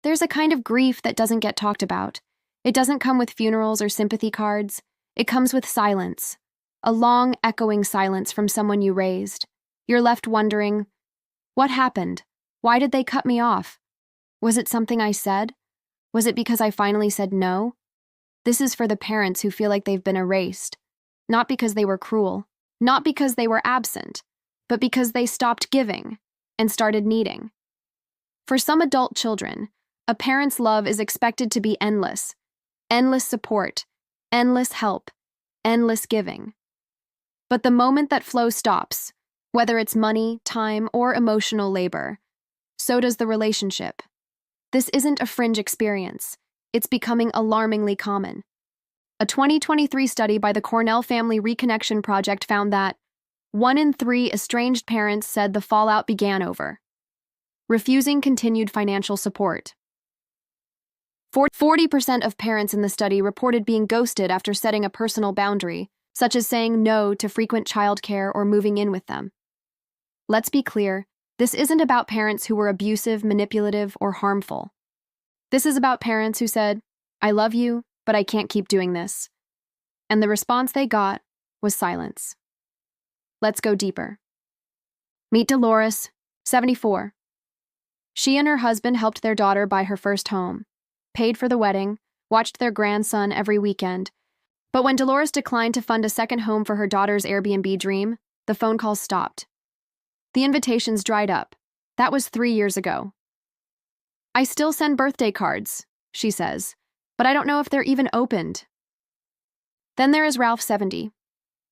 There's a kind of grief that doesn't get talked about. It doesn't come with funerals or sympathy cards. It comes with silence. A long, echoing silence from someone you raised. You're left wondering, what happened? Why did they cut me off? Was it something I said? Was it because I finally said no? This is for the parents who feel like they've been erased. Not because they were cruel, not because they were absent, but because they stopped giving and started needing. For some adult children, a parent's love is expected to be endless. Endless support, endless help, endless giving. But the moment that flow stops, whether it's money, time, or emotional labor, so does the relationship. This isn't a fringe experience. It's becoming alarmingly common. A 2023 study by the Cornell Family Reconnection Project found that 1 in 3 estranged parents said the fallout began over refusing continued financial support. 40% of parents in the study reported being ghosted after setting a personal boundary, such as saying no to frequent childcare or moving in with them. Let's be clear, this isn't about parents who were abusive, manipulative, or harmful. This is about parents who said, "I love you, but I can't keep doing this." And the response they got was silence. Let's go deeper. Meet Dolores, 74. She and her husband helped their daughter buy her first home, paid for the wedding, watched their grandson every weekend. But when Dolores declined to fund a second home for her daughter's Airbnb dream, the phone calls stopped. The invitations dried up. That was 3 years ago. "I still send birthday cards," she says, "but I don't know if they're even opened." Then there is Ralph, 70.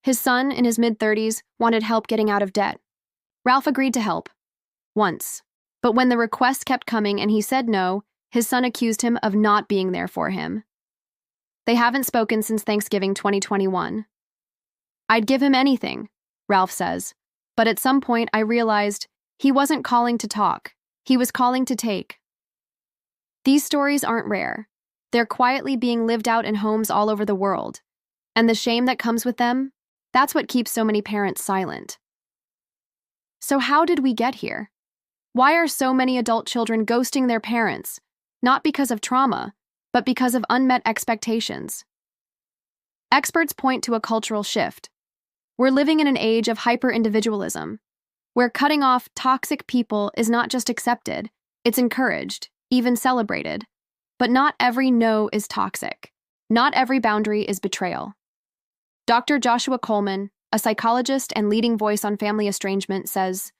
His son, in his mid-30s, wanted help getting out of debt. Ralph agreed to help. Once. But when the requests kept coming and he said no, his son accused him of not being there for him. They haven't spoken since Thanksgiving 2021. "I'd give him anything," Ralph says, "but at some point I realized he wasn't calling to talk. He was calling to take." These stories aren't rare. They're quietly being lived out in homes all over the world. And the shame that comes with them, that's what keeps so many parents silent. So how did we get here? Why are so many adult children ghosting their parents? Not because of trauma, but because of unmet expectations. Experts point to a cultural shift. We're living in an age of hyper-individualism, where cutting off toxic people is not just accepted, it's encouraged, even celebrated. But not every no is toxic. Not every boundary is betrayal. Dr. Joshua Coleman, a psychologist and leading voice on family estrangement, says,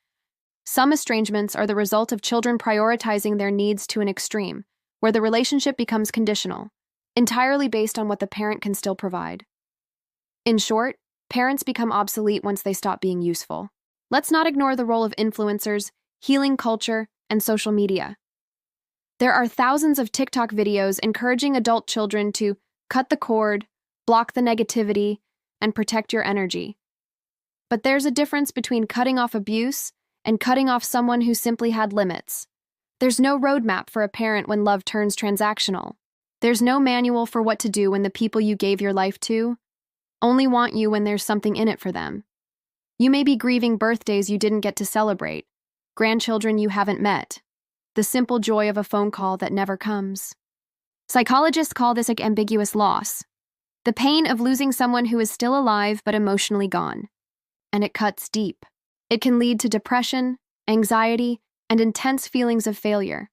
"Some estrangements are the result of children prioritizing their needs to an extreme, where the relationship becomes conditional, entirely based on what the parent can still provide. In short, parents become obsolete once they stop being useful." Let's not ignore the role of influencers, healing culture, and social media. There are thousands of TikTok videos encouraging adult children to cut the cord, block the negativity, and protect your energy. But there's a difference between cutting off abuse and cutting off someone who simply had limits. There's no roadmap for a parent when love turns transactional. There's no manual for what to do when the people you gave your life to only want you when there's something in it for them. You may be grieving birthdays you didn't get to celebrate, grandchildren you haven't met, the simple joy of a phone call that never comes. Psychologists call this an ambiguous loss, the pain of losing someone who is still alive but emotionally gone. And it cuts deep. It can lead to depression, anxiety, and intense feelings of failure.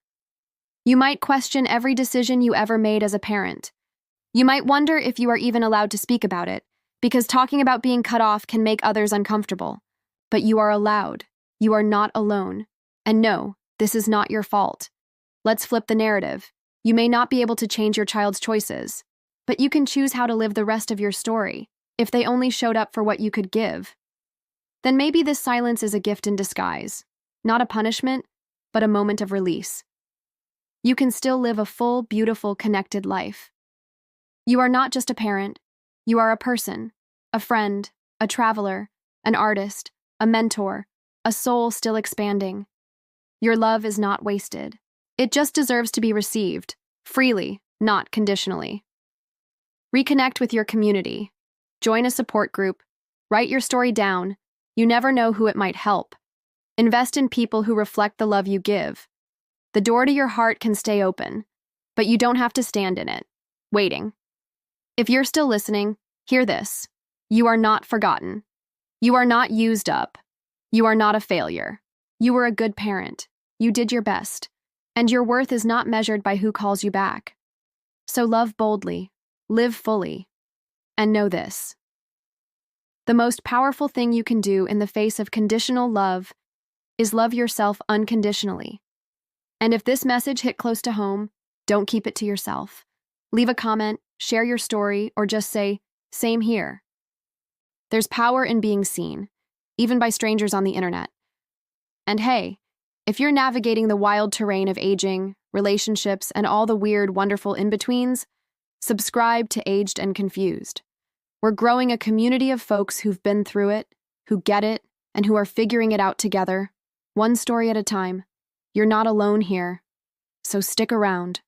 You might question every decision you ever made as a parent. You might wonder if you are even allowed to speak about it, because talking about being cut off can make others uncomfortable. But you are allowed. You are not alone. And no, this is not your fault. Let's flip the narrative. You may not be able to change your child's choices, but you can choose how to live the rest of your story, if they only showed up for what you could give. Then maybe this silence is a gift in disguise, not a punishment, but a moment of release. You can still live a full, beautiful, connected life. You are not just a parent. You are a person, a friend, a traveler, an artist, a mentor, a soul still expanding. Your love is not wasted. It just deserves to be received, freely, not conditionally. Reconnect with your community. Join a support group. Write your story down. You never know who it might help. Invest in people who reflect the love you give. The door to your heart can stay open, but you don't have to stand in it, waiting. If you're still listening, hear this. You are not forgotten. You are not used up. You are not a failure. You were a good parent. You did your best. And your worth is not measured by who calls you back. So love boldly, live fully, and know this. The most powerful thing you can do in the face of conditional love is love yourself unconditionally. And if this message hit close to home, don't keep it to yourself. Leave a comment, share your story, or just say, "Same here." There's power in being seen, even by strangers on the internet. And hey, if you're navigating the wild terrain of aging, relationships, and all the weird, wonderful in-betweens, subscribe to Aged and Confused. We're growing a community of folks who've been through it, who get it, and who are figuring it out together, one story at a time. You're not alone here, so stick around.